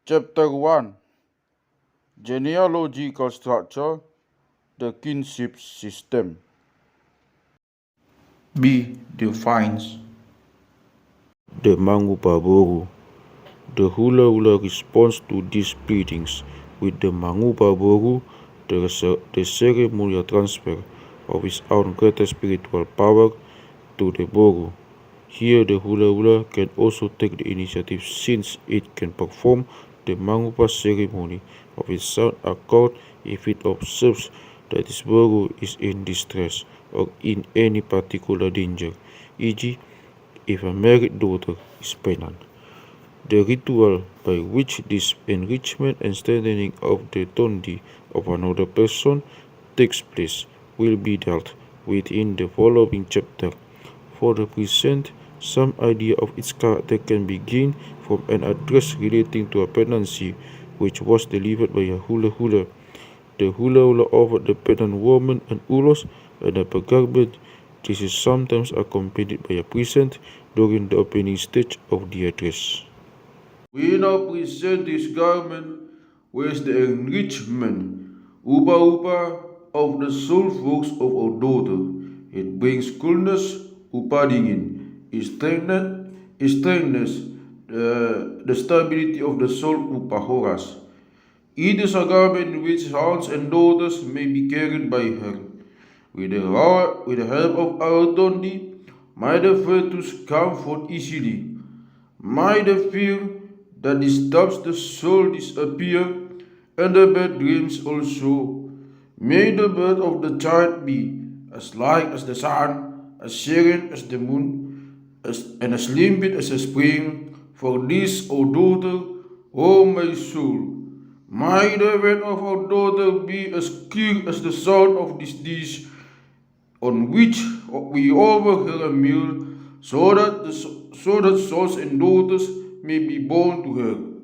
Chapter 1 Genealogical Structure, the Kinship System. B defines the Mangupa Boru. The hula responds to these pleadings with the Mangupa Boru, the ceremonial transfer of his own greater spiritual power to the Boru. Here the hula can also take the initiative since it can perform the Mangupa ceremony of its own accord if it observes that its Boru is in distress or in any particular danger, e.g. if a married daughter is pregnant. The ritual by which this enrichment and strengthening of the tondi of another person takes place will be dealt with in the following chapter. For the present, some idea of its character can be gained from an address relating to a pregnancy which was delivered by a hula. The hula offered the pregnant woman an ulos and a garment. This is sometimes accompanied by a present during the opening stage of the address. We now present this garment with the enrichment, upa of the soul force of our daughter. It brings coolness, upadingin. It strengthens the stability of the soul, HORAS. It is a garment which sons and daughters may be carried by her. With the help of our tondi, might the fetus come forth easily. Might the fear that disturbs the soul disappear, and the bad dreams also. May the birth of the child be as light as the sun, as serene as the moon, and as limpid as the spring. For this, O daughter, O my soul, may the word of our daughter be as clear as the sound of this dish on which we overhear a meal, so that sons and daughters may be born to her.